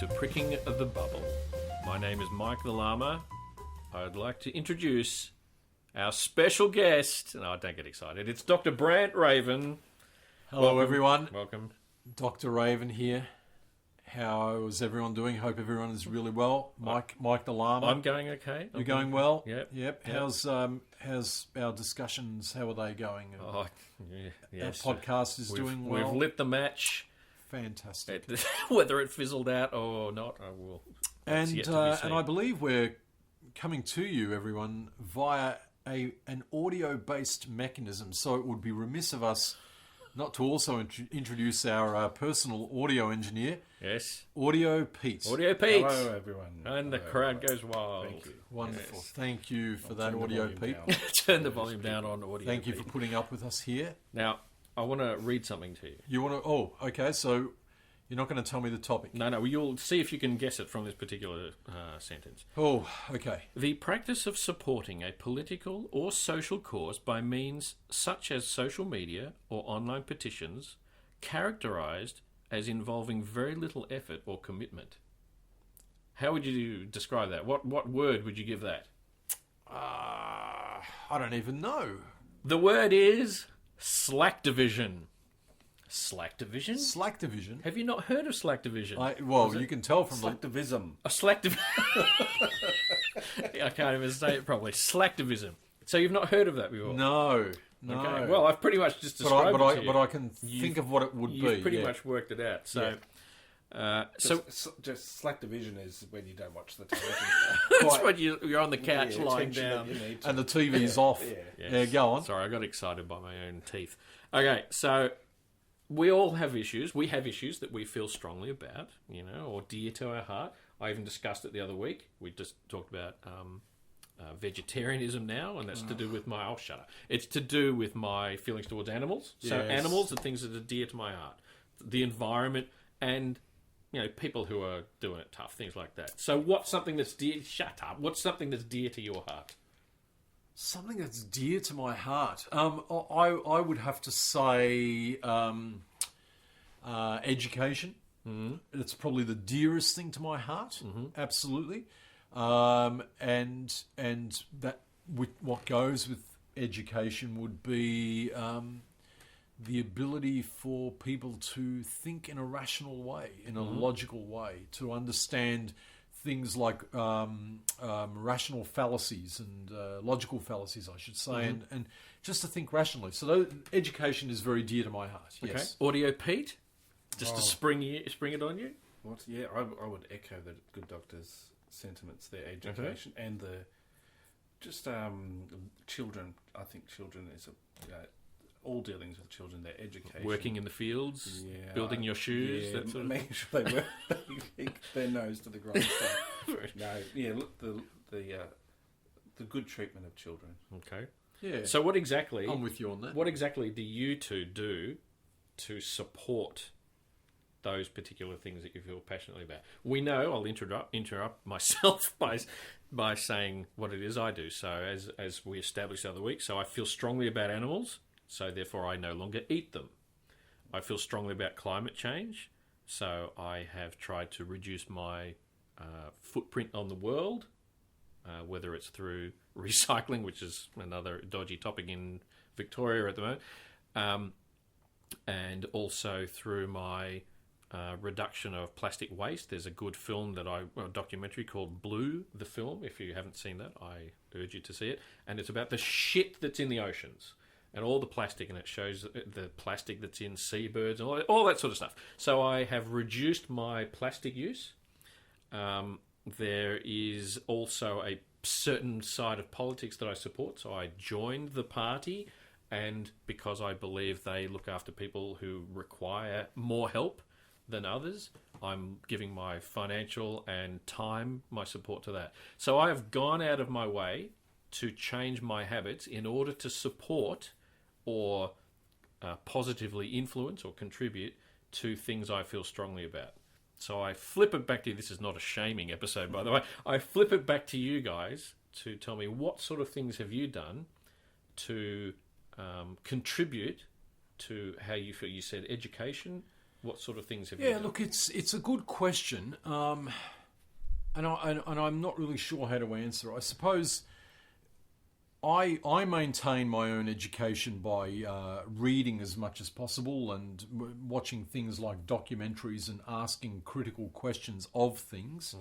to Pricking the Bubble. My name is Mike the Llama. I'd like to introduce our special guest. No, don't get excited. It's Dr. Brant Raven. Hello, everyone. Welcome. Dr. Raven here. How is everyone doing? Hope everyone is really well. Mike the Llama. I'm going okay. You're going well? Yep. How's our discussions? How are they going? Oh, yes. Our podcast is doing well. We've lit the match. Fantastic. Whether it fizzled out or not, I will. And I believe we're coming to you, everyone, via an audio-based mechanism. So it would be remiss of us not to also introduce our personal audio engineer. Yes. Audio Pete. Audio Pete. Hello, everyone. And the crowd goes wild. Thank you. Wonderful. Yes. Thank you for that, Audio Pete. Turn the volume down on Audio Thank you Pete. for putting up with us here. Now, I want to read something to you. You want to... Oh, okay. So you're not going to tell me the topic. No, you'll see if you can guess it from this particular sentence. Oh, okay. The practice of supporting a political or social cause by means such as social media or online petitions, characterized as involving very little effort or commitment. How would you describe that? What word would you give that? I don't even know. The word is Slacktivism. Slacktivism? Slacktivism? Have you not heard of Slacktivism? Well, you can tell from Slacktivism. A slacktiv... I can't even say it properly. Slacktivism. So you've not heard of that before? No. Okay. Well, I've pretty much just described it to you. But I can think of what it would be. You've pretty much worked it out. So, Just Slacktivism is when you don't watch the television. that's when you're on the couch lying attention down. that you need to. And the TV's off. Yeah. Yes. Go on. Sorry, I got excited by my own teeth. Okay, so we all have issues. We have issues that we feel strongly about, or dear to our heart. I even discussed it the other week. We just talked about vegetarianism now, and that's to do with my... Oh, shut up. It's to do with my feelings towards animals. So Yes. animals are things that are dear to my heart. The environment and, people who are doing it tough, things like that. So what's something that's dear... Shut up. What's something that's dear to your heart? Something that's dear to my heart. I would have to say education. Mm-hmm. It's probably the dearest thing to my heart. Mm-hmm. Absolutely. And that what goes with education would be the ability for people to think in a rational way, in a logical way, to understand things like rational fallacies and logical fallacies, I should say, and just to think rationally. So education is very dear to my heart. Okay. Yes. Audio Pete, just to spring it on you. What? Yeah, I would echo the good doctor's sentiments there. Education and children. I think children is all dealings with children. Their education, Working in the fields, building your shoes, that sort of making sure they keep their nose to the grindstone. Look, the good treatment of children. Okay. Yeah. So what exactly... I'm with you on that. What exactly do you two do to support those particular things that you feel passionately about? We know, I'll interrupt myself by saying what it is I do. So as we established the other week, so I feel strongly about animals, so therefore I no longer eat them. I feel strongly about climate change, so I have tried to reduce my footprint on the world, whether it's through recycling, which is another dodgy topic in Victoria at the moment, and also through my reduction of plastic waste. There's a good film a documentary called Blue, the film. If you haven't seen that, I urge you to see it. And it's about the shit that's in the oceans and all the plastic, and it shows the plastic that's in seabirds and all that sort of stuff. So I have reduced my plastic use. There is also a certain side of politics that I support, so I joined the party, and because I believe they look after people who require more help than others, I'm giving my financial and time, my support to that. So I have gone out of my way to change my habits in order to support or positively influence or contribute to things I feel strongly about. So I flip it back to you. This is not a shaming episode, by the way. I flip it back to you guys to tell me what sort of things have you done to contribute to how you feel. You said education, What sort of things have you Yeah, done? look, it's a good question, and I'm not really sure how to answer. I suppose I maintain my own education by reading as much as possible and watching things like documentaries and asking critical questions of things.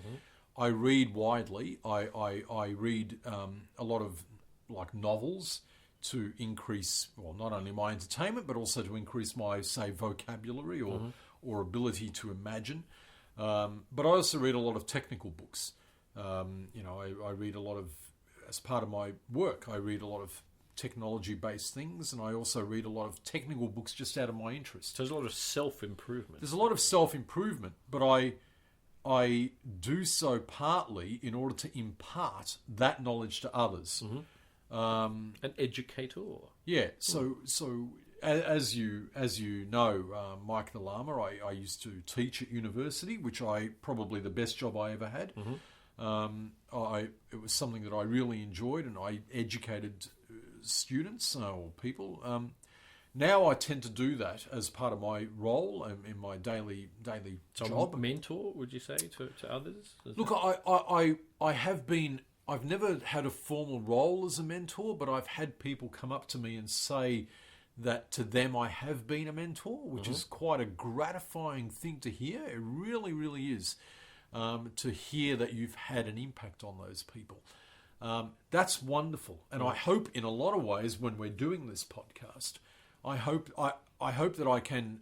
I read widely. I read a lot of like novels to increase, well, not only my entertainment, but also to increase my, say, vocabulary or ability to imagine. But I also read a lot of technical books. I read a lot of, as part of my work, I read a lot of technology-based things, and I also read a lot of technical books just out of my interest. So there's a lot of self-improvement. There's a lot of self-improvement, but I do so partly in order to impart that knowledge to others. An educator. Yeah. So as you know, Mike the Llama, I used to teach at university, which probably the best job I ever had. It was something that I really enjoyed, and I educated students or people. Now I tend to do that as part of my role in my daily job. A mentor, would you say, to others? Look, I have been. I've never had a formal role as a mentor, but I've had people come up to me and say that to them I have been a mentor, which is quite a gratifying thing to hear. It really, really is, to hear that you've had an impact on those people. That's wonderful. And I hope in a lot of ways when we're doing this podcast, I hope that I can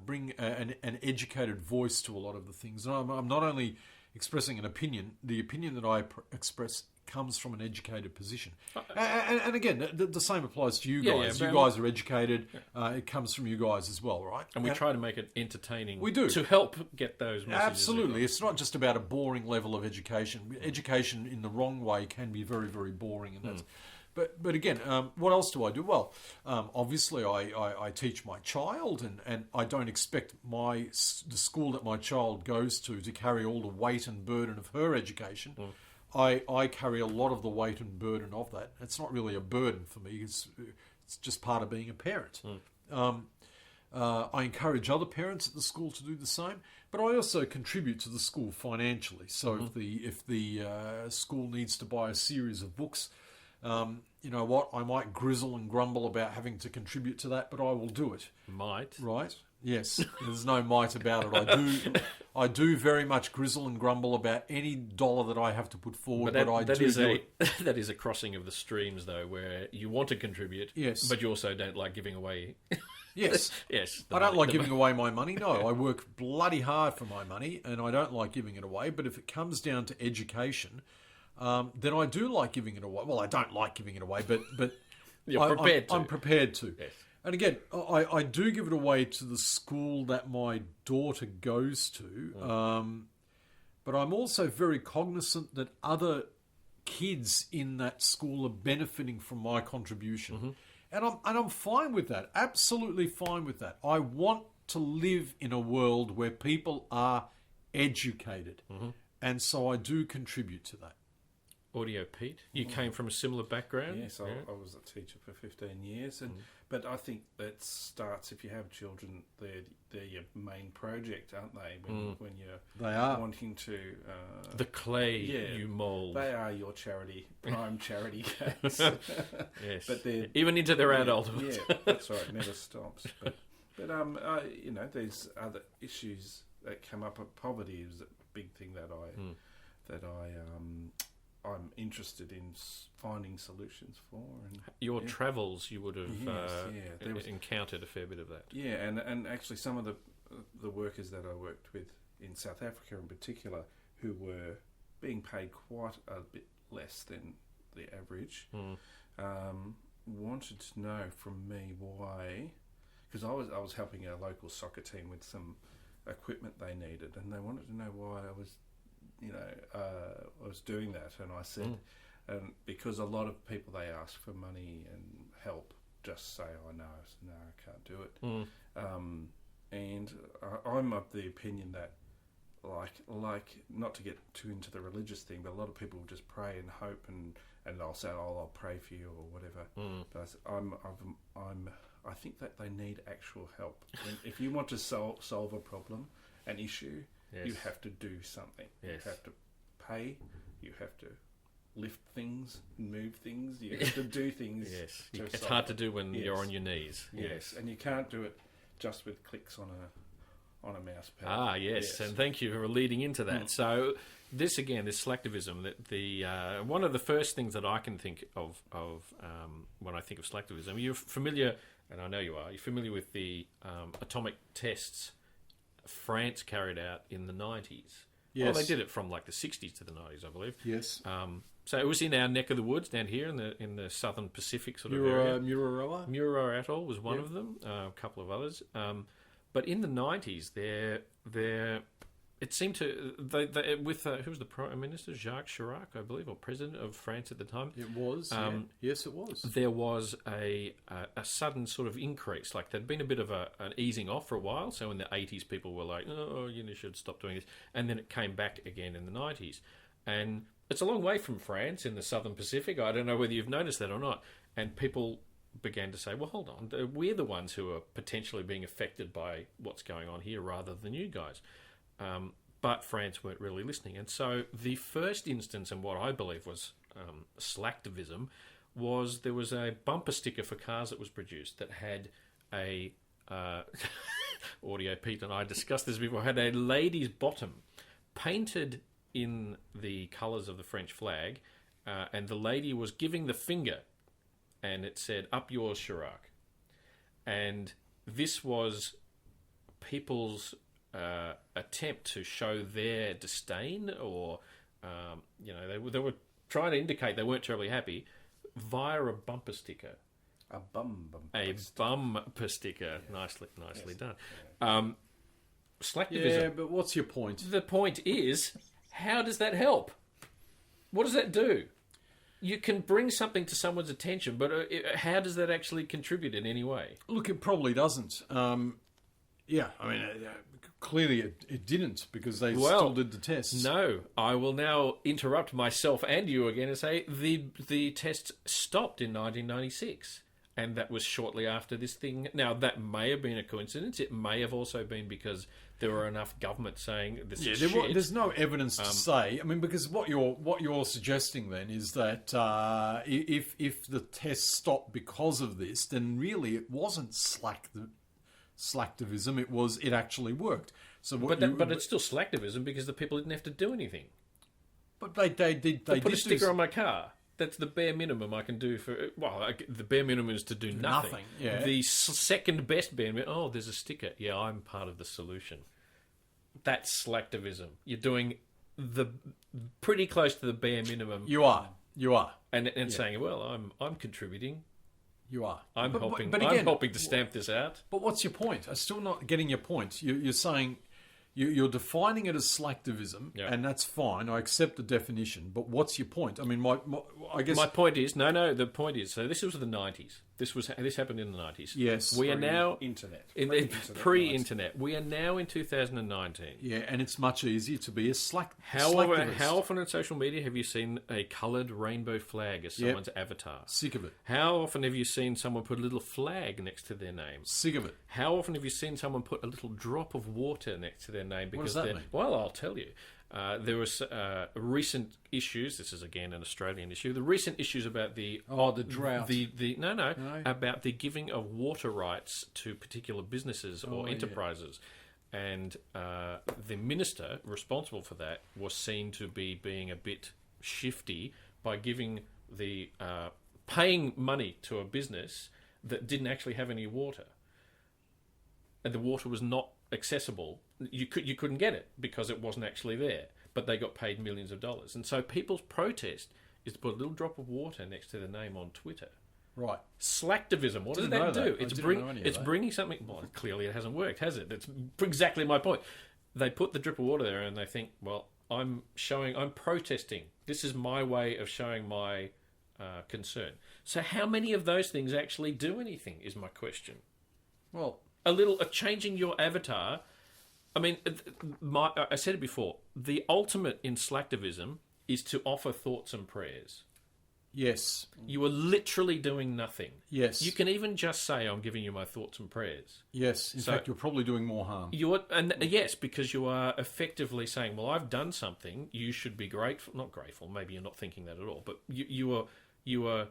bring an educated voice to a lot of the things. And I'm not only expressing an opinion. The opinion that I express comes from an educated position. And again, the same applies to you guys. You guys are educated. It comes from you guys as well, right? And we try to make it entertaining. We do. To help get those messages. Absolutely. It's not just about a boring level of education. Education in the wrong way can be very, very boring. And that's... But again, what else do I do? Well, obviously I teach my child, and I don't expect the school that my child goes to carry all the weight and burden of her education. I carry a lot of the weight and burden of that. It's not really a burden for me. It's just part of being a parent. I encourage other parents at the school to do the same, but I also contribute to the school financially. So if the school needs to buy a series of books, you know what? I might grizzle and grumble about having to contribute to that, but I will do it. Might. Right? Yes. There's no might about it. I do very much grizzle and grumble about any dollar that I have to put forward, but I do it. That is a crossing of the streams, though, where you want to contribute, yes, but you also don't like giving away. Yes. Yes. I don't like giving away my money. No, I work bloody hard for my money, and I don't like giving it away. But if it comes down to education, then I do like giving it away. Well, I don't like giving it away, but You're prepared to. I'm prepared to. Yes. And again, I do give it away to the school that my daughter goes to, but I'm also very cognizant that other kids in that school are benefiting from my contribution. And I'm fine with that, absolutely fine with that. I want to live in a world where people are educated, and so I do contribute to that. Audio Pete, you came from a similar background? Yes, I was a teacher for 15 years, but I think that starts, if you have children, they're your main project, aren't they? When you're wanting to... the clay you mould. They are your prime charity case. Yes, but even into their adulthood. Yeah, that's right, it never stops. But you know, there's other issues that come up. Poverty is a big thing that I'm interested in finding solutions for. And your travels, you would have encountered a fair bit of that. Yeah, and actually some of the workers that I worked with in South Africa in particular, who were being paid quite a bit less than the average, wanted to know from me why, because I was helping a local soccer team with some equipment they needed, and they wanted to know why I was doing that. And I said, because a lot of people, they ask for money and help, just say, "Oh no, I can't do it." And I'm of the opinion that, like, not to get too into the religious thing, but a lot of people just pray and hope, and I'll say, "Oh, I'll pray for you" or whatever. But I think that they need actual help. If you want to solve a problem, an issue, you have to do something. Yes. You have to pay. You have to lift things, move things. You have to do things. Yes, to it's solve hard it. to do when you're on your knees. Yes, and you can't do it just with clicks on a mouse pad. Ah, yes, and thank you for leading into that. So this slacktivism, that the one of the first things that I can think of when I think of slacktivism, you're familiar, and I know you are, you're familiar with the atomic tests France carried out in the 90s. Yes. Well, they did it from like the 60s to the 90s, I believe. Yes. So it was in our neck of the woods down here in the southern Pacific sort of area. Mururoa? Mururoa Atoll was one of them, a couple of others. But in the 90s, it seemed to with who was the Prime Minister, Jacques Chirac, I believe, or President of France at the time. It was. Yes, it was. There was a sudden sort of increase. Like there'd been a bit of an easing off for a while. So in the 80s, people were like, "Oh, you should stop doing this," and then it came back again in the 90s. And it's a long way from France in the southern Pacific. I don't know whether you've noticed that or not. And people began to say, well, hold on, we're the ones who are potentially being affected by what's going on here rather than you guys. But France weren't really listening. And so the first instance, and what I believe was slacktivism, was there was a bumper sticker for cars that was produced that had a... Audio Pete and I discussed this before, had a lady's bottom painted in the colours of the French flag, and the lady was giving the finger, and it said, "Up yours, Chirac." And this was people's attempt to show their disdain, or they were trying to indicate they weren't terribly happy via a bumper sticker. A bumper sticker. Yeah. Nicely done. Slacktivism. Yeah, but what's your point? The point is, how does that help? What does that do? You can bring something to someone's attention, but how does that actually contribute in any way? Look, it probably doesn't. Clearly it didn't, because they still did the tests. No, I will now interrupt myself and you again and say the tests stopped in 1996. And that was shortly after this thing. Now, that may have been a coincidence. It may have also been because there were enough government saying this is shit. There's no evidence to say. I mean, because what you're suggesting then is that if the test stopped because of this, then really it wasn't slacktivism. It actually worked. So, but it's still slacktivism because the people didn't have to do anything. But they did. They put did a sticker on my car. That's the bare minimum I can do for... Well, the bare minimum is to do nothing. Yeah. The second best bare minimum... Oh, there's a sticker. Yeah, I'm part of the solution. That's slacktivism. You're doing pretty close to the bare minimum. You are. And saying, well, I'm contributing. You are. I'm helping. But again, I'm helping to stamp this out. But what's your point? I'm still not getting your point. You're saying... You're defining it as slacktivism, and that's fine. I accept the definition. But what's your point? I mean, I guess my point is the point is. So this was the 90s. This happened in the 90s. Yes, we are now pre-internet. We are now in 2019. Yeah, and it's much easier to be a slacktivist. How often on social media have you seen a coloured rainbow flag as someone's avatar? Sick of it. How often have you seen someone put a little flag next to their name? Sick of it. How often have you seen someone put a little drop of water next to their name? Because what does that mean? Well, I'll tell you. There was recent issues. This is again an Australian issue. The recent issues about the drought. No, about the giving of water rights to particular businesses or enterprises, and the minister responsible for that was seen to be being a bit shifty by giving the paying money to a business that didn't actually have any water, and the water was not accessible. You couldn't get it because it wasn't actually there, but they got paid millions of dollars. And so people's protest is to put a little drop of water next to the name on Twitter. Right. Slacktivism. What does that do? It's bringing something. Well, clearly it hasn't worked, has it? That's exactly my point. They put the drip of water there, and they think, well, I'm protesting. This is my way of showing my concern. So how many of those things actually do anything? Is my question. Well, changing your avatar. I mean, I said it before. The ultimate in slacktivism is to offer thoughts and prayers. Yes. You are literally doing nothing. Yes. You can even just say, "I'm giving you my thoughts and prayers." Yes. In fact, you're probably doing more harm. Yes, because you are effectively saying, "Well, I've done something. You should be grateful." Not grateful. Maybe you're not thinking that at all. But you are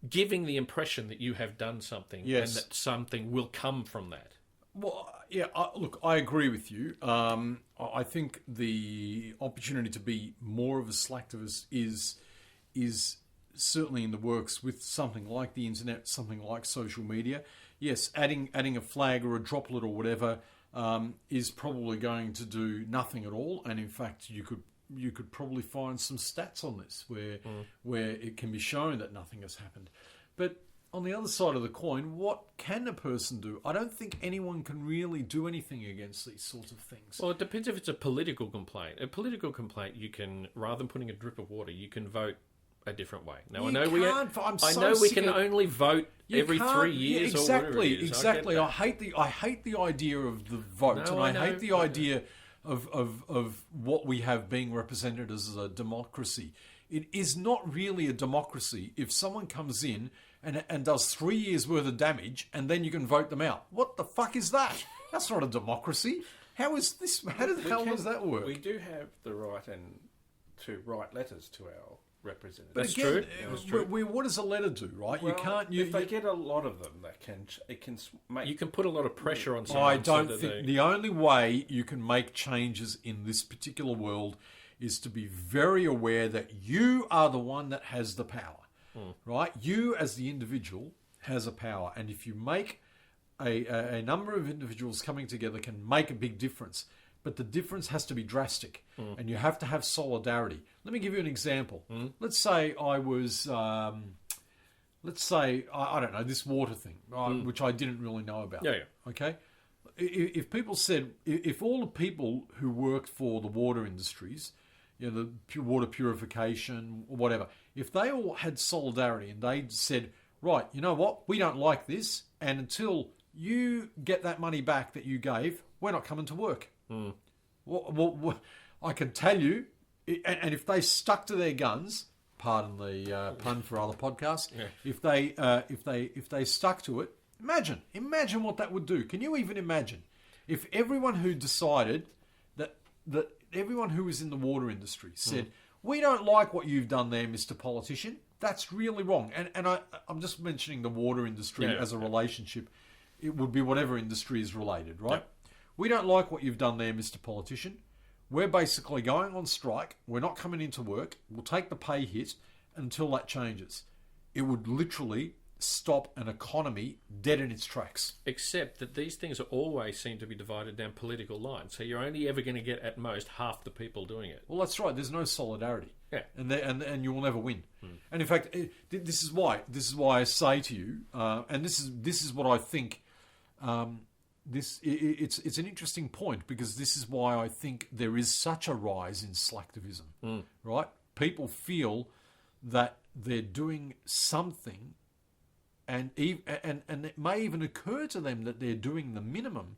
giving the impression that you have done something, Yes. and that something will come from that. Well, yeah, look, I agree with you. I think the opportunity to be more of a slacktivist is certainly in the works with something like the internet, something like social media. Yes, adding a flag or a droplet or whatever is probably going to do nothing at all. And in fact, you could probably find some stats on this where it can be shown that nothing has happened. But on the other side of the coin, what can a person do? I don't think anyone can really do anything against these sorts of things. Well, it depends if it's a political complaint. A political complaint, you can, rather than putting a drip of water, you can vote a different way. Now, I know we can only vote every 3 years or whatever it is. Exactly. I hate the idea of the vote, No, and I hate the idea of what we have being represented as a democracy. It is not really a democracy if someone comes in and does 3 years worth of damage, and then you can vote them out. What the fuck is that? That's not a democracy. How is this? How the hell does that work? We do have the right to write letters to our representatives. That's Again, true. What does a letter do, right? Well, You can't. If they get a lot of them, it can make. You can put a lot of pressure on someone. I don't think the only way you can make changes in this particular world is to be very aware that you are the one that has the power, right? You as the individual has a power, and if you make a number of individuals coming together can make a big difference. But the difference has to be drastic, and you have to have solidarity. Let me give you an example. Let's say I was, I don't know, this water thing, which I didn't really know about. Yeah. Okay? If people said, if all the people who worked for the water industries, the water purification, or whatever, if they all had solidarity and they said, right, you know what, we don't like this, and until you get that money back that you gave, we're not coming to work. Well, I can tell you, and if they stuck to their guns, pardon the pun for other podcasts, if they stuck to it, imagine what that would do. Can you even imagine if everyone who decided that everyone who was in the water industry said, we don't like what you've done there, Mr. Politician. That's really wrong. And I'm just mentioning the water industry as a relationship. It would be whatever industry is related, right? Yep. We don't like what you've done there, Mr. Politician. We're basically going on strike. We're not coming into work. We'll take the pay hit until that changes. It would literally stop an economy dead in its tracks. Except that these things always seem to be divided down political lines. So you're only ever going to get, at most, half the people doing it. Well, that's right. There's no solidarity. Yeah. And you will never win. And in fact, this is why I say to you, and this is what I think. It's an interesting point, because this is why I think there is such a rise in slacktivism. Right? People feel that they're doing something, and it may even occur to them that they're doing the minimum,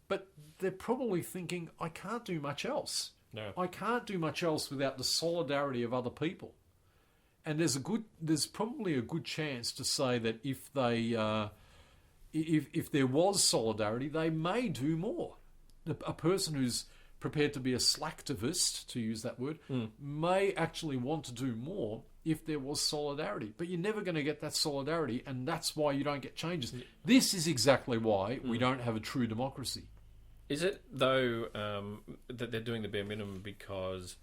but they're probably thinking, I can't do much else. No. I can't do much else without the solidarity of other people. And there's probably a good chance to say that if they if there was solidarity, they may do more. A person who's prepared to be a slacktivist, to use that word, may actually want to do more if there was solidarity. But you're never going to get that solidarity, and that's why you don't get changes. This is exactly why we don't have a true democracy. Is it, though, that they're doing the bare minimum because...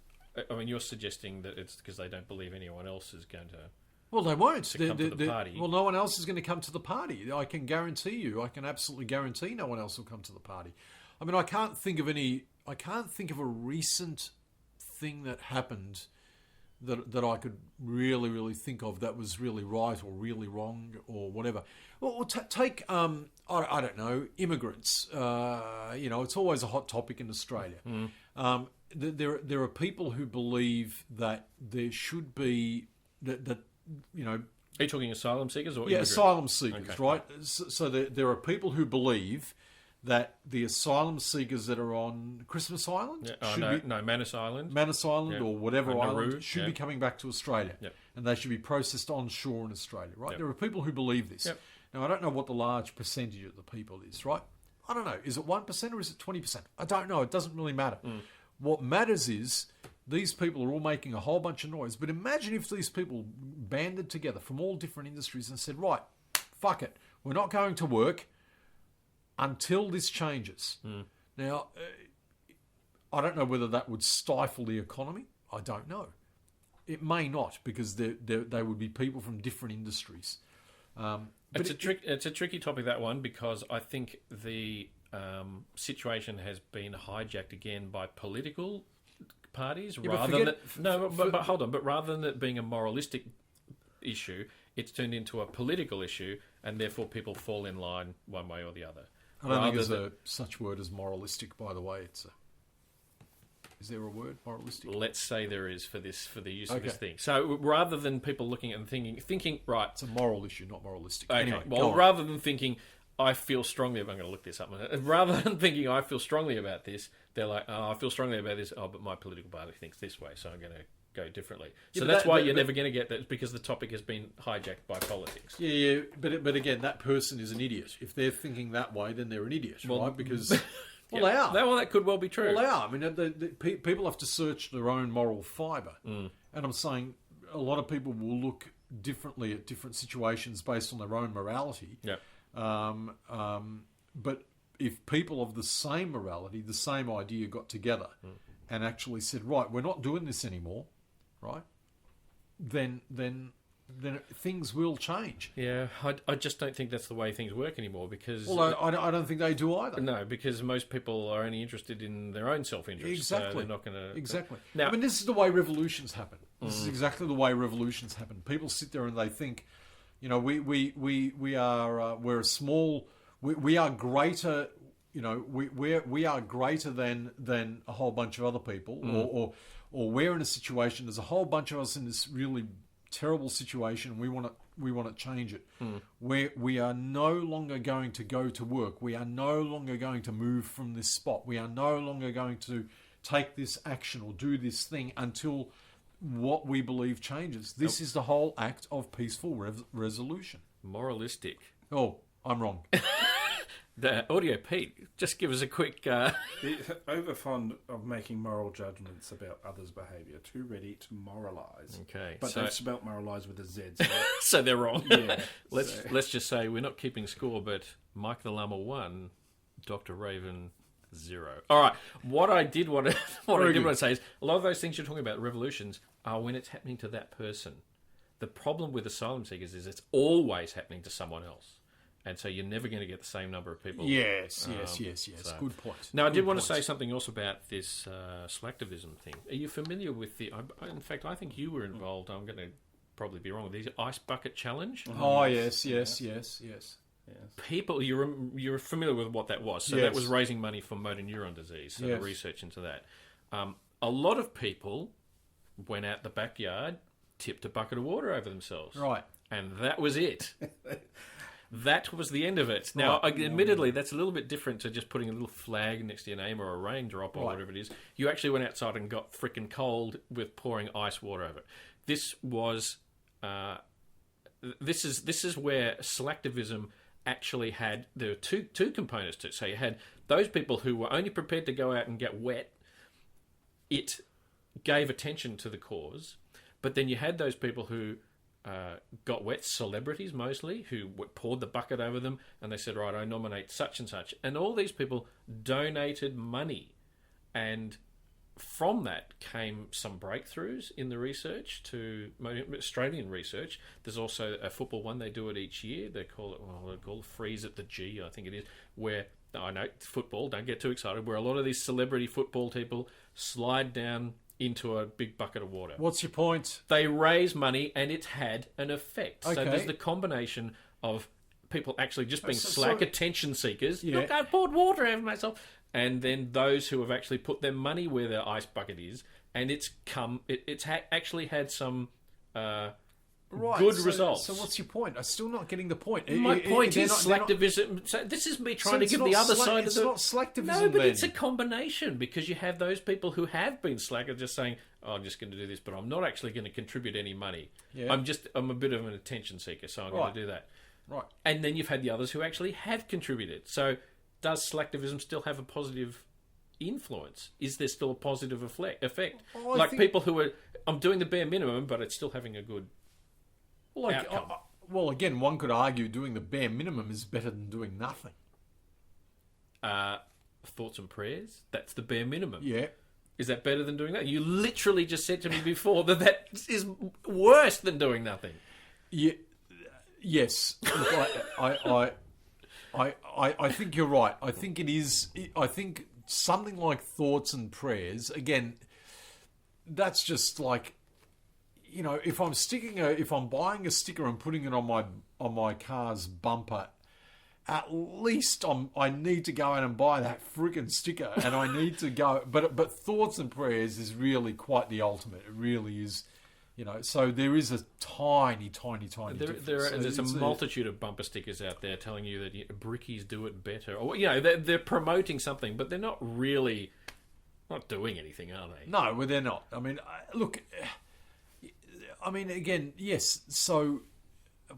I mean, you're suggesting that it's because they don't believe anyone else is going to... Well, they won't. Come to the party. Well, no one else is going to come to the party. I can guarantee you. I can absolutely guarantee no one else will come to the party. I mean, I can't think of a recent thing that happened that I could really think of that was really right or really wrong or whatever. Well, take I don't know, immigrants. It's always a hot topic in Australia. There are people who believe that there should be that. Are you talking asylum seekers or immigrants? immigrants? Asylum seekers, okay. Right? So there are people who believe that the asylum seekers that are on Christmas Island Manus Island. Manus Island or whatever Nauru, island should be coming back to Australia. And they should be processed onshore in Australia, right? There are people who believe this. Now, I don't know what the large percentage of the people is, right? I don't know. Is it 1% or is it 20%? I don't know. It doesn't really matter. What matters is these people are all making a whole bunch of noise. But imagine if these people banded together from all different industries and said, right, fuck it. We're not going to work until this changes. Now, I don't know whether that would stifle the economy. I don't know. It may not, because they would be people from different industries. It's a tricky topic, that one, because I think the situation has been hijacked again by political parties rather than it being a moralistic issue, it's turned into a political issue, and therefore people fall in line one way or the other. I don't think there's a such word as moralistic, by the way. Is there a word, moralistic? Let's say there is for the use of this thing. So rather than people looking and thinking, right, it's a moral issue, not moralistic. Okay, anyway, well, rather than thinking, I feel strongly, I'm going to look this up. Rather than thinking, I feel strongly about this, they're like, oh, I feel strongly about this. Oh, but my political party thinks this way, so I'm going to go differently. So that's why you're never going to get that, because the topic has been hijacked by politics. Yeah, but again, that person is an idiot. If they're thinking that way, then they're an idiot, right? Because they are. That could well be true. Well, they are. I mean, people have to search their own moral fibre, and I'm saying a lot of people will look differently at different situations based on their own morality. Yeah. But if people of the same morality, the same idea got together and actually said, right, we're not doing this anymore, right? Then things will change. Yeah, I just don't think that's the way things work anymore, because... Well, I don't think they do either. No, because most people are only interested in their own self-interest. Exactly. So they're not going to... Exactly. Now, I mean, this is the way revolutions happen. This is exactly the way revolutions happen. People sit there and they think, you know, we are we're a small... We are greater... You know, we are greater than a whole bunch of other people, or we're in a situation. There's a whole bunch of us in this really terrible situation, and we want to change it. We are no longer going to go to work. We are no longer going to move from this spot. We are no longer going to take this action or do this thing until what we believe changes. This is the whole act of peaceful resolution. Moralistic. Oh, I'm wrong. The Audio Pete, just give us a quick... Overfond of making moral judgments about others' behaviour. Too ready to moralise. Okay. But they've spelt moralise with a Z. So, so they're wrong. Yeah. Let's just say we're not keeping score, but Mike the Llama 1, Dr. Raven 0. All right. What I did want to say is, a lot of those things you're talking about, revolutions, are when it's happening to that person. The problem with asylum seekers is it's always happening to someone else. And so you're never going to get the same number of people. Yes. So. Good point. Now, I did want to say something else about this slacktivism thing. Are you familiar with in fact, I think you were involved. I'm going to probably be wrong with these. Ice bucket challenge. Oh, yes. People, you're familiar with what that was. So that was raising money for motor neuron disease. So the research into that. A lot of people went out the backyard, tipped a bucket of water over themselves. Right. And that was it. That was the end of it. Now, admittedly, that's a little bit different to just putting a little flag next to your name or a raindrop or whatever it is. You actually went outside and got freaking cold with pouring ice water over it. This was... This is where slacktivism actually had... There were two components to it. So you had those people who were only prepared to go out and get wet. It gave attention to the cause. But then you had those people who... got wet, celebrities mostly, who poured the bucket over them, and they said, right, I nominate such and such. And all these people donated money. And from that came some breakthroughs in the research to Australian research. There's also a football one, they do it each year. They call it Freeze at the G, I think it is, where, I know, football, don't get too excited, where a lot of these celebrity football people slide down into a big bucket of water. What's your point? They raise money and it had an effect. Okay. So there's the combination of people actually just being slack attention seekers. Yeah. Look, I poured water over myself. And then those who have actually put their money where their ice bucket is, and it's actually had some Right. good so, results. So what's your point? I'm still not getting the point. My point is Slacktivism. So this is me trying to give the other side of the... It's not Slacktivism. No, but then. it's a combination, because you have those people who have been slack are just saying, "Oh, I'm just going to do this, but I'm not actually going to contribute any money. Yeah. I'm a bit of an attention seeker, so I'm going to do that." Right. And then you've had the others who actually have contributed. So does Slacktivism still have a positive influence? Is there still a positive effect? Well, like people who are, I'm doing the bare minimum, but it's still having a good outcome. Well, again, one could argue doing the bare minimum is better than doing nothing. Thoughts and prayers, that's the bare minimum. Yeah. Is that better than doing that? You literally just said to me before that is worse than doing nothing. Yeah. Yes. Look, I think you're right. I think it is. I think something like thoughts and prayers, again, that's just like, you know, if I'm buying a sticker and putting it on my car's bumper, at least I need to go out and buy that friggin' sticker, and I need to go. But thoughts and prayers is really quite the ultimate. It really is. You know, so there is a tiny difference. There's a multitude of bumper stickers out there telling you that brickies do it better, or they're promoting something, but they're not really not doing anything, are they? No, well, they're not. I mean, look. I mean, again, yes. So,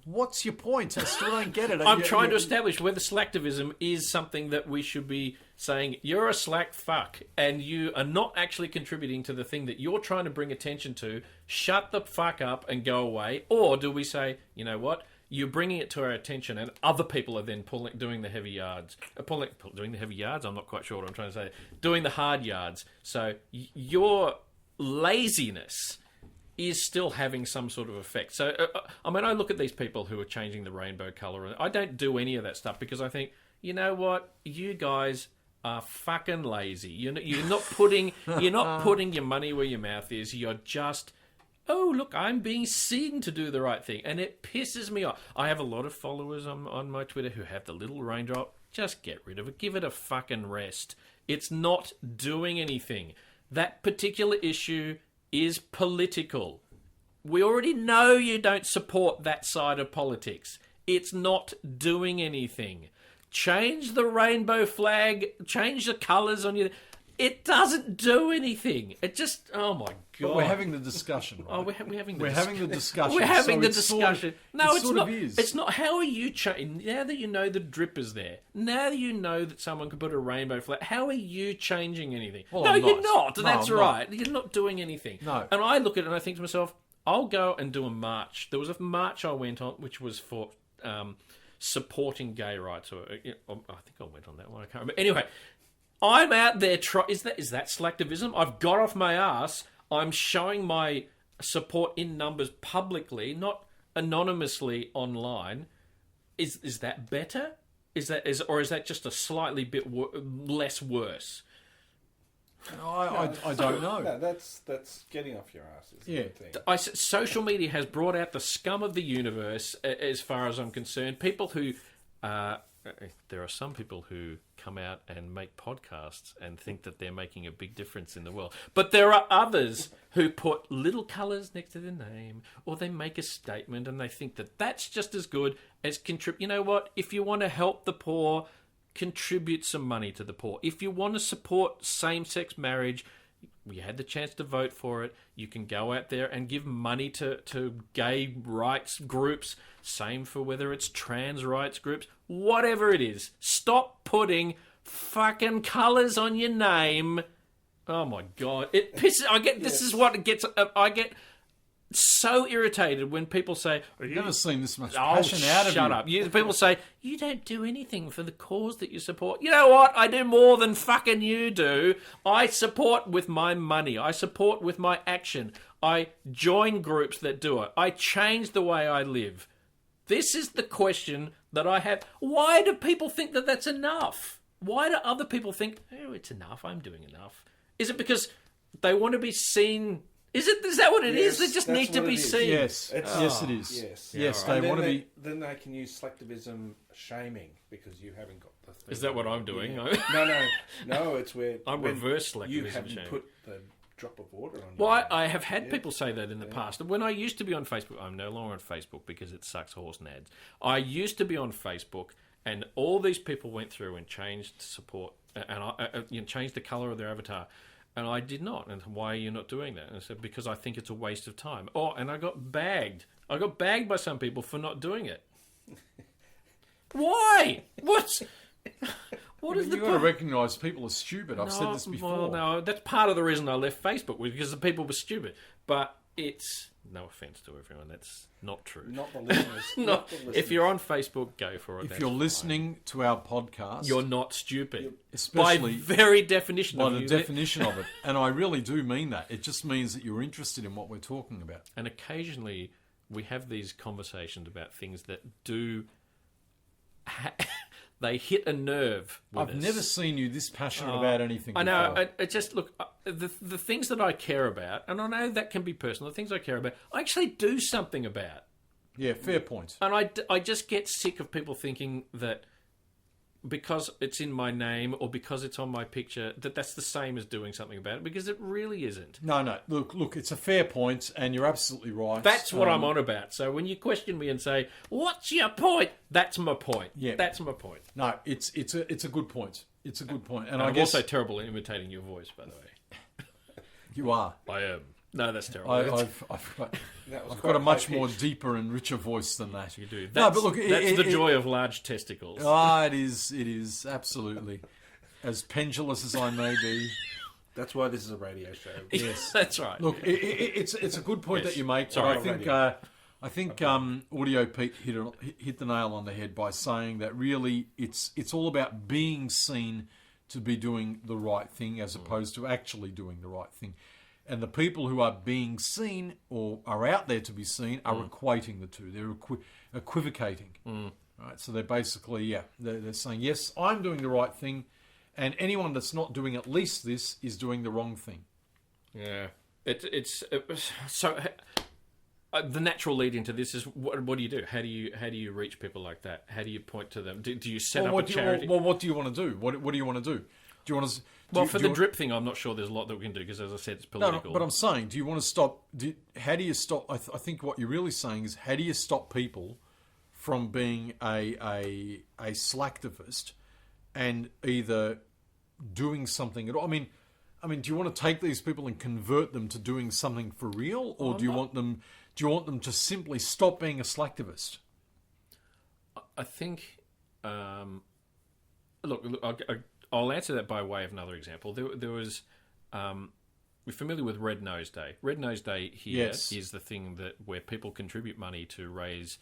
what's your point? I still don't get it. I'm trying to establish whether slacktivism is something that we should be saying, you're a slack fuck, and you are not actually contributing to the thing that you're trying to bring attention to. Shut the fuck up and go away. Or do we say, you know what? You're bringing it to our attention, and other people are then doing the heavy yards. Doing the heavy yards? I'm not quite sure what I'm trying to say. Doing the hard yards. So your laziness is still having some sort of effect. So, I mean, I look at these people who are changing the rainbow colour, and I don't do any of that stuff because I think, you know what? You guys are fucking lazy. You're not putting your money where your mouth is. You're just, oh, look, I'm being seen to do the right thing. And it pisses me off. I have a lot of followers on my Twitter who have the little raindrop. Just get rid of it. Give it a fucking rest. It's not doing anything. That particular issue is political. We already know you don't support that side of politics. It's not doing anything. Change the rainbow flag, change the colours on your... It doesn't do anything. It just... Oh, my God. But we're having the discussion, right? Oh, we're having the We're having the discussion. We're having the Sort discussion. of, No, it's not. is. It's not. How are you changing? Now that you know the drip is there, now that you know that someone could put a rainbow flag, how are you changing anything? Well, no, I'm you're not. not. No, That's I'm right. not. You're not doing anything. No. And I look at it and I think to myself, I'll go and do a march. There was a march I went on, which was for supporting gay rights. Or I think I went on that one. I can't remember. Anyway, I'm out there. Is that slacktivism? I've got off my ass. I'm showing my support in numbers publicly, not anonymously online. Is that better? Is that just a slightly bit less worse? I don't know. No, that's getting off your ass. Is Yeah. the thing. Social media has brought out the scum of the universe, as far as I'm concerned. People who... there are some people who come out and make podcasts and think that they're making a big difference in the world. But there are others who put little colours next to their name, or they make a statement and they think that that's just as good as contribute. You know what? If you want to help the poor, contribute some money to the poor. If you want to support same-sex marriage, you had the chance to vote for it. You can go out there and give money to gay rights groups. Same for whether it's trans rights groups. Whatever it is. Stop putting fucking colours on your name. Oh my God. It pisses... This is what it gets... I get so irritated when people say... I've never seen this much passion out of you. Shut up. People say, you don't do anything for the cause that you support. You know what? I do more than fucking you do. I support with my money. I support with my action. I join groups that do it. I change the way I live. This is the question that I have. Why do people think that that's enough? Why do other people think, oh, it's enough, I'm doing enough? Is it because they want to be seen... Is that what it is? They just need to be seen. Yes, yes, it is. Yes, they want to be. Then they can use slacktivism shaming because you haven't got the thing. Is that what I'm doing? Yeah. No. It's where I'm reverse slacktivism You haven't shaming. put the drop of water on you. Well, I have had people say that in the past. When I used to be on Facebook, I'm no longer on Facebook because it sucks horse nads. I used to be on Facebook, and all these people went through and changed support, and changed the colour of their avatar. And I did not. And why are you not doing that? And I said, because I think it's a waste of time. Oh, and I got bagged. I got bagged by some people for not doing it. Why? What is the You've got to recognise people are stupid. I've said this before. Well, no, that's part of the reason I left Facebook, was because the people were stupid. But it's, no offence to everyone, that's not true. Not the listeners. Not the listeners. If you're on Facebook, go for it. If that's you're fine. listening to our podcast, You're not stupid. especially by very definition by of the you. definition of it. And I really do mean that. It just means that you're interested in what we're talking about. And occasionally we have these conversations about things that do... they hit a nerve with I've us. never seen you this passionate about anything I know. before. I just look, the things that I care about, and I know that can be personal. The things I care about, I actually do something about. Yeah, fair point. And I just get sick of people thinking that because it's in my name or because it's on my picture, that's the same as doing something about it, because it really isn't. No. Look, it's a fair point, and you're absolutely right. That's what I'm on about. So when you question me and say, "What's your point?" That's my point. Yeah. That's my point. No, it's a good point. It's a good point. And I'm I guess also terrible at imitating your voice, by the way. you are. I am. No, that's terrible. I've got a much more deeper and richer voice than that. You do. No, but look, that's the joy of large testicles. It is absolutely. As pendulous as I may be. That's why this is a radio show. Yes, that's right. Look, it's a good point Yes. that you make. Sorry, I think Audio Pete hit the nail on the head by saying that really it's all about being seen to be doing the right thing as opposed to actually doing the right thing. And the people who are being seen or are out there to be seen are equating the two. They're equivocating. Right? So they're basically, they're saying, yes, I'm doing the right thing, and anyone that's not doing at least this is doing the wrong thing. Yeah. So the natural lead into this is what do you do? How do you reach people like that? How do you point to them? Do you set up a charity? What do you want to do? What do you want to do? Do you want to? For the drip thing, I'm not sure there's a lot that we can do because, as I said, it's political. No, but I'm saying, do you want to stop? How do you stop? I think what you're really saying is, how do you stop people from being a slacktivist and either doing something at all? I mean, do you want to take these people and convert them to doing something for real, or do you want them to simply stop being a slacktivist? I think. Look, I'll answer that by way of another example. There was, we're familiar with Red Nose Day. Red Nose Day here is the thing where people contribute money to raise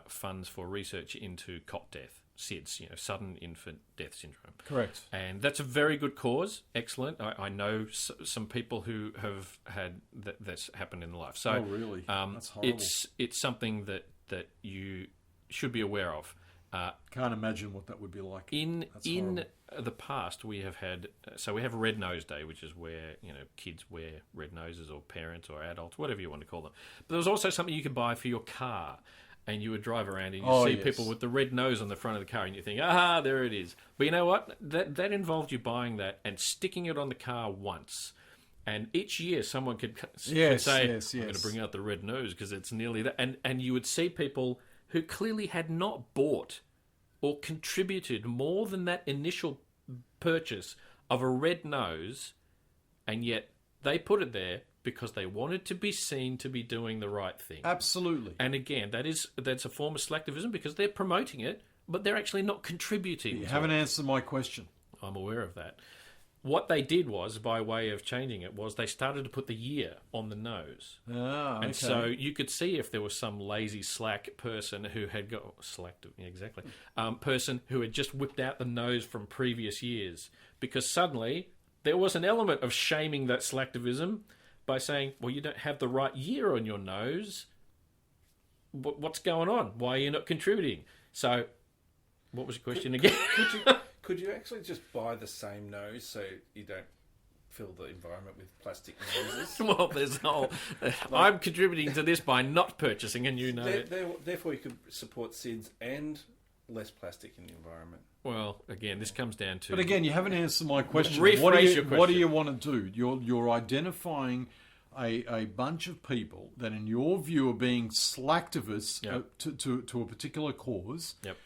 funds for research into cot death, SIDS, sudden infant death syndrome. Correct. And that's a very good cause. Excellent. I know some people who have had that's happened in their life. So, oh, really? That's horrible. It's something that you should be aware of. Can't imagine what that would be like. In the past, we have had we have Red Nose Day, which is where kids wear red noses, or parents or adults, whatever you want to call them. But there was also something you could buy for your car, and you would drive around and you see people with the red nose on the front of the car, and you think, there it is. But you know what? That involved you buying that and sticking it on the car once. And each year, someone could say, I'm going to bring out the red nose because it's nearly that. And you would see people who clearly had not bought or contributed more than that initial purchase of a red nose, and yet they put it there because they wanted to be seen to be doing the right thing. Absolutely. And again, that's a form of slacktivism because they're promoting it, but they're actually not contributing. You haven't answered my question. I'm aware of that. What they did was, by way of changing it, was they started to put the year on the nose. Okay. And so you could see if there was some lazy slack person who had got person who had just whipped out the nose from previous years, because suddenly there was an element of shaming that slacktivism by saying, well, you don't have the right year on your nose. What's going on? Why are you not contributing? So what was your question again? Could you actually just buy the same nose so you don't fill the environment with plastic noses? Well, there's whole... I'm contributing to this by not purchasing a new nose. Therefore, you could support SIDS and less plastic in the environment. Well, again, this comes down to... But again, you haven't answered my question. Rephrase What your What do question. you want to do? You're identifying a bunch of people that, in your view, are being slacktivists Yep. to a particular cause. Yep.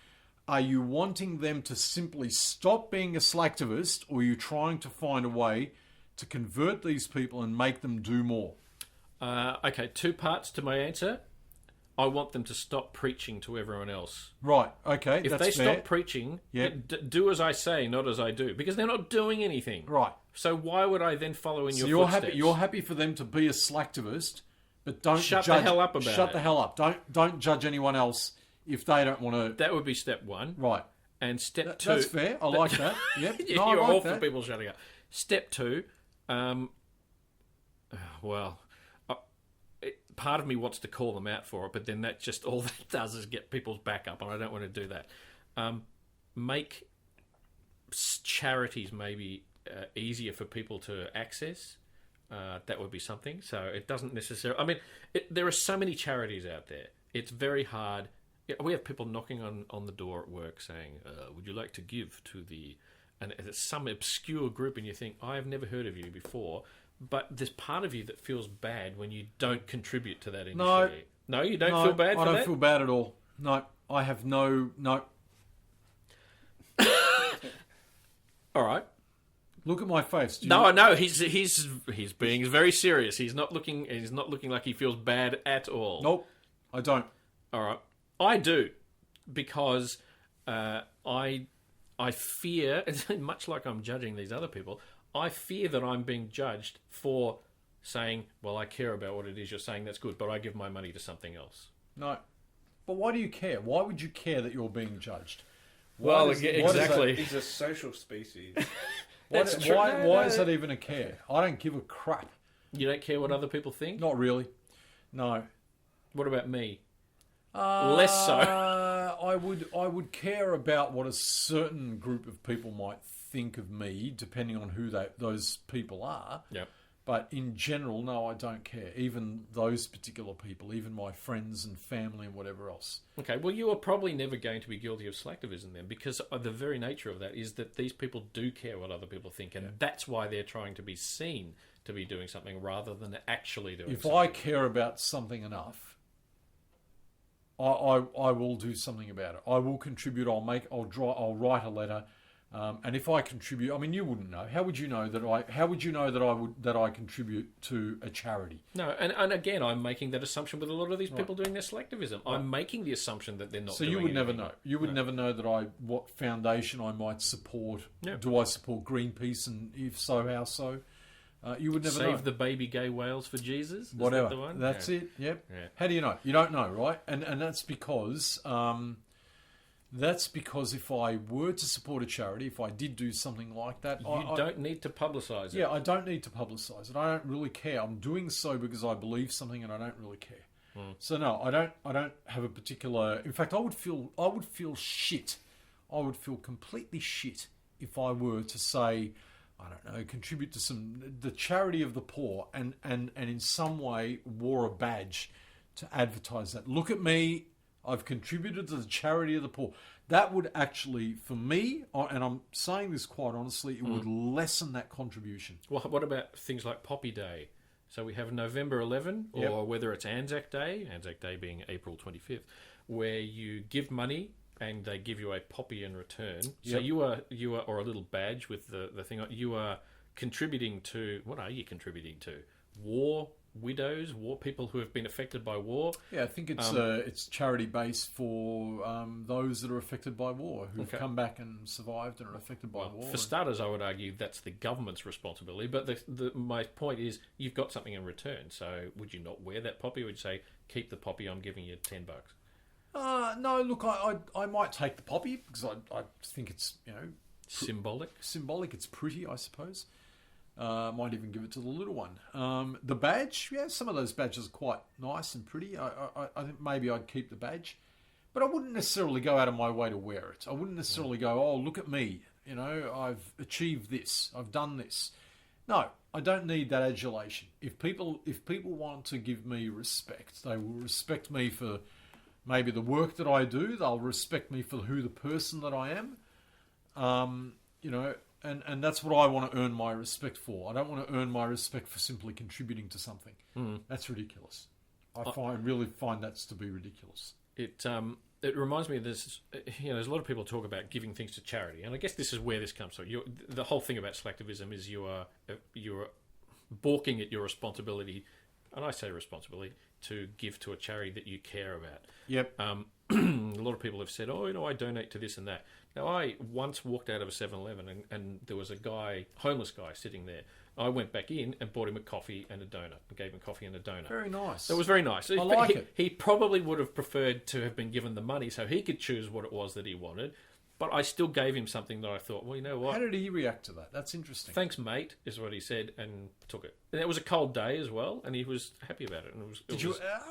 Are you wanting them to simply stop being a slacktivist, or are you trying to find a way to convert these people and make them do more? Okay, 2 parts to my answer. I want them to stop preaching to everyone else. Right. Okay. If that's they fair. stop preaching, Yep. do as I say, not as I do, because they're not doing anything. Right. So why would I then follow in So your you're footsteps? happy. You're happy for them to be a slacktivist, but don't Shut the judge, hell up about Shut it. the hell up. Don't judge anyone else if they don't want to. That would be step 1. Right. And step 2... That's fair. I like that. Yep. Yeah, No, I you're like all that. for people shutting up. Step 2, well, part of me wants to call them out for it, but then that just all that does is get people's back up, and I don't want to do that. Make charities maybe easier for people to access. That would be something. So it doesn't necessarily... I mean, there are so many charities out there. It's very hard. Yeah, we have people knocking on the door at work saying, would you like to give to the... And it's some obscure group, and you think, I have never heard of you before. But there's part of you that feels bad when you don't contribute to that initiative. No, you don't feel bad for that? I don't feel bad at all. No, I have no... All right. Look at my face. No, he's being very serious. He's not looking like he feels bad at all. Nope, I don't. All right. I do, because I fear, much like I'm judging these other people, I fear that I'm being judged for saying, well, I care about what it is you're saying, that's good, but I give my money to something else. No. But why do you care? Why would you care that you're being judged? Well, Why does- exactly. He's a social species. That's true. Why is that even a care? I don't give a crap. You don't care what other people think? Not really. No. What about me? Less so. I would care about what a certain group of people might think of me, depending on who those people are. Yep. But in general, no, I don't care. Even those particular people, even my friends and family and whatever else. Okay, well, you are probably never going to be guilty of slacktivism then, because the very nature of that is that these people do care what other people think, and that's why they're trying to be seen to be doing something rather than actually doing If something. I care about something enough, I will do something about it. I will contribute. I'll write a letter. And if I contribute, I mean, you wouldn't know. How would you know that I contribute to a charity? No, and again, I'm making that assumption with a lot of these people doing their selectivism. I'm making the assumption that they're not. So doing you would never anything. know. You would never know that what foundation I might support. Yeah. Do I support Greenpeace, and if so, how so? You would never know. Save the baby gay whales for Jesus. Is Whatever. that the one? That's Yeah. it. Yep. Yeah. How do you know? You don't know, right? And that's because if I were to support a charity, if I did do something like that, You don't need to publicise it. Yeah, I don't need to publicise it. I don't really care. I'm doing so because I believe something, and I don't really care. So no, I don't have a particular. In fact, I would feel shit. I would feel completely shit if I were to say, I don't know, contribute to the charity of the poor, and in some way wore a badge to advertise that. Look at me. I've contributed to the charity of the poor. That would actually, for me, and I'm saying this quite honestly, it would lessen that contribution. Well, what about things like Poppy Day? So we have November 11, or whether it's Anzac Day being April 25th, where you give money and they give you a poppy in return. So you are, or a little badge with the thing on. You are contributing to. What are you contributing to? War widows, war people who have been affected by war. Yeah, I think it's charity based for those that are affected by war, who've come back and survived and are affected by war. For starters, I would argue that's the government's responsibility. But my point is, you've got something in return. So would you not wear that poppy? Or would you say, keep the poppy? I'm giving you $10. No, look, I might take the poppy because I think it's Symbolic. It's pretty, I suppose. Might even give it to the little one. The badge, some of those badges are quite nice and pretty. I think maybe I'd keep the badge, but I wouldn't necessarily go out of my way to wear it. I wouldn't necessarily go, oh, look at me, I've achieved this, I've done this. No, I don't need that adulation. If people want to give me respect, they will respect me for maybe the work that I do. They'll respect me for the person that I am. you know, and that's what I want to earn my respect for. I don't want to earn my respect for simply contributing to something. That's ridiculous. I really find that to be ridiculous. It reminds me of this. You know, there's a lot of people talk about giving things to charity, and I guess this is where this comes from. The whole thing about Slacktivism is you are balking at your responsibility, and I say responsibility, to give to a charity that you care about. Yep. A lot of people have said, "Oh, you know, I donate to this and that." Now, I once walked out of a 7-Eleven and there was a homeless guy sitting there. I went back in and bought him a coffee and a donut. I gave him a coffee and a donut. Very nice. It was very nice. I like it. He probably would have preferred to have been given the money so he could choose what it was that he wanted. But I still gave him something that I thought, well, you know what? How did he react to that? That's interesting. Thanks, mate, is what he said, and took it. And it was a cold day as well, and he was happy about it. And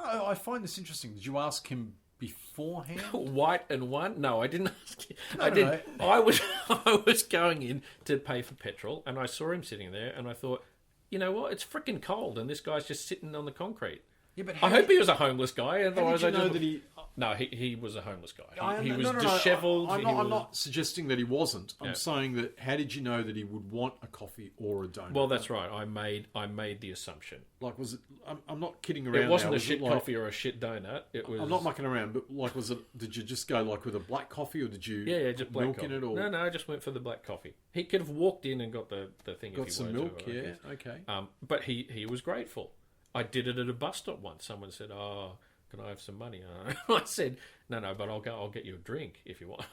I find this interesting. Did you ask him beforehand? White and one? No, I didn't ask him. No, I didn't. no. I was going in to pay for petrol, and I saw him sitting there, and I thought, you know what? It's freaking cold, and this guy's just sitting on the concrete. Yeah, but I hope he was a homeless guy. Otherwise, how did you know that he? No, he was a homeless guy. He was No. dishevelled. I'm not suggesting that he wasn't. I'm saying that how did you know that he would want a coffee or a donut? Well, that's right. I made the assumption. Like, was it? I'm not kidding around. It wasn't now. a shit coffee or a shit donut. It was. I'm not mucking around, but like, was it? Did you just go like with a black coffee, or did you? Yeah, just black milk coffee. in it, or No, I just went for the black coffee. He could have walked in and got the thing. got if he some wanted milk. to, Yeah, okay. But he was grateful. I did it at a bus stop once. Someone said, "Oh, can I have some money?" I said, "No, but I'll get you a drink if you want,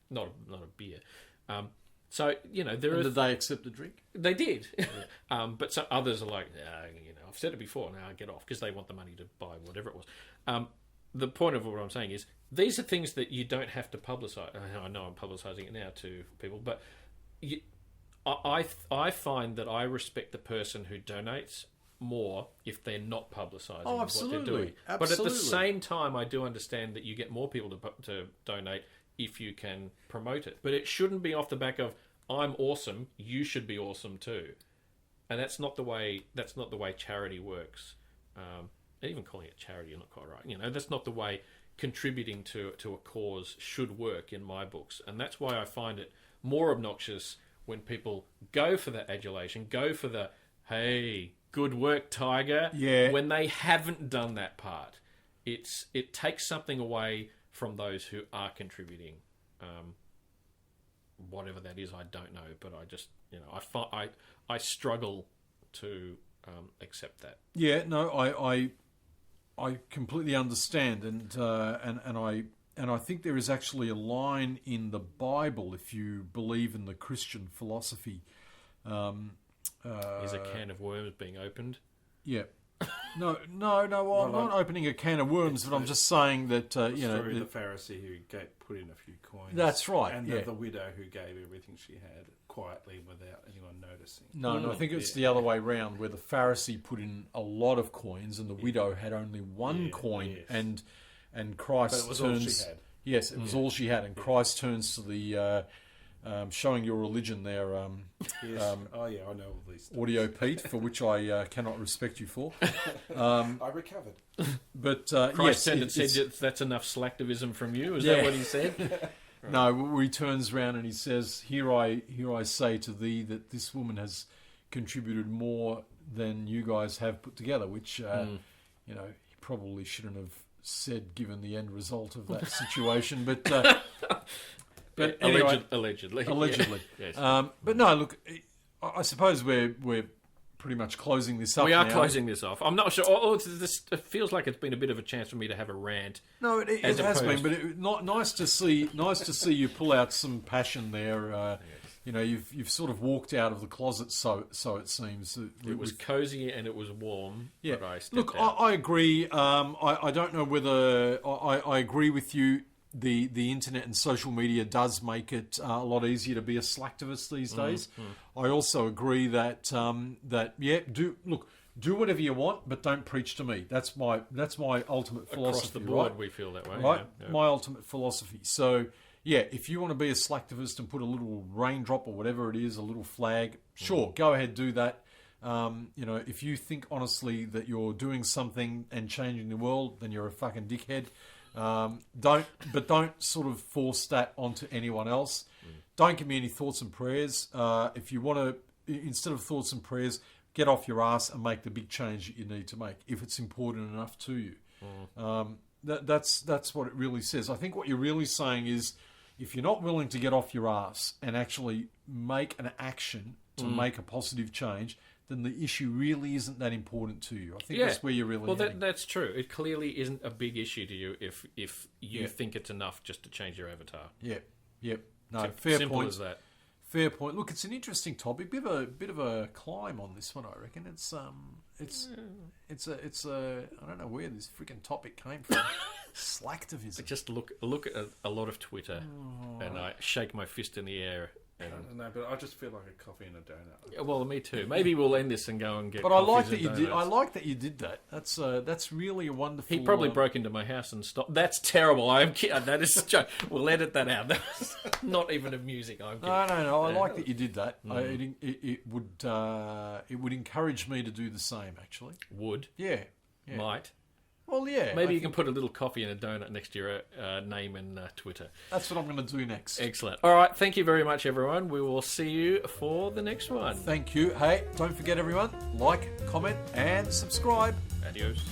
not a beer." So you know, Did they accept the drink? They did, but some others are like, you know, I've said it before. Now I get off because they want the money to buy whatever it was. The point of what I'm saying is these are things that you don't have to publicise. I know I'm publicising it now to people, but I find that I respect the person who donates more if they're not publicising what they're doing. Absolutely. But at the same time, I do understand that you get more people to donate if you can promote it. But it shouldn't be off the back of I'm awesome, you should be awesome too. And that's not the way charity works. Even calling it charity, you're not quite right. You know, that's not the way contributing to a cause should work in my books. And that's why I find it more obnoxious when people go for the adulation, go for the hey, good work, Tiger. Yeah. When they haven't done that part, it takes something away from those who are contributing. Whatever that is, I don't know, but I just I struggle to accept that. Yeah, no, I completely understand, and I think there is actually a line in the Bible, if you believe in the Christian philosophy. Is a can of worms being opened? Yeah. No. I'm not opening a can of worms, but I'm just saying that the Pharisee who put in a few coins. That's right. And yeah. the widow who gave everything she had quietly without anyone noticing. No, I think it's the other way round, where the Pharisee put in a lot of coins and the widow had only one coin, yes. and Christ But it was turns. all she had. Yes, it was all she had, and Christ turns to the. Showing your religion there, Yes. I know all these stuff. Audio Pete, for which I cannot respect you for. I recovered. But Christ yes, turned and said, "That's enough slacktivism from you." Is Yeah. that what he said? No, he turns around and he says, "Here I say to thee that this woman has contributed more than you guys have put together," which he probably shouldn't have said, given the end result of that situation, but. But anyway, allegedly. Yes. Yes. But no, look, I suppose we're pretty much closing this up. We are now. closing this off. I'm not sure. It feels like it's been a bit of a chance for me to have a rant. No, it has been, but nice to see you pull out some passion there. Yes. You've sort of walked out of the closet, so it seems. It was cosy and it was warm. Yeah. But I stepped Look, out. I agree. I don't know whether I agree with you. The internet and social media does make it a lot easier to be a slacktivist these days. I also agree that do whatever you want, but don't preach to me. That's my ultimate philosophy. Across the board, right? we feel that way, right? Yeah. My ultimate philosophy. So yeah, if you want to be a slacktivist and put a little raindrop or whatever it is, a little flag, sure, go ahead, do that. If you think honestly that you're doing something and changing the world, then you're a fucking dickhead. Don't sort of force that onto anyone else. Don't give me any thoughts and prayers. If you want to, instead of thoughts and prayers, get off your ass and make the big change that you need to make if it's important enough to you. That's what it really says. I think what you're really saying is, if you're not willing to get off your ass and actually make an action to make a positive change, then the issue really isn't that important to you. I think that's where you're really heading. That's true. It clearly isn't a big issue to you if you think it's enough just to change your avatar. Yep. No, fair Simple point. as that. Fair point. Look, it's an interesting topic. Bit of a climb on this one, I reckon. It's I don't know where this freaking topic came from. Slacktivism. I just look at a lot of Twitter and I shake my fist in the air. I don't know, but I just feel like a coffee and a donut. Yeah, well, me too. Maybe we'll end this and go and get. But I like coffees that and you did. donuts. I like that you did that. That's really a wonderful. He probably broke into my house and stopped. That's terrible. I'm kidding. That is a joke. We'll edit that out. That was not even amusing. I'm kidding. No. I like that you did that. It would encourage me to do the same. Actually, Would. yeah. Might. Well, yeah. Maybe you can put a little coffee and a donut next to your name and Twitter. That's what I'm going to do next. Excellent. All right. Thank you very much, everyone. We will see you for the next one. Thank you. Hey, don't forget, everyone, like, comment, and subscribe. Adios.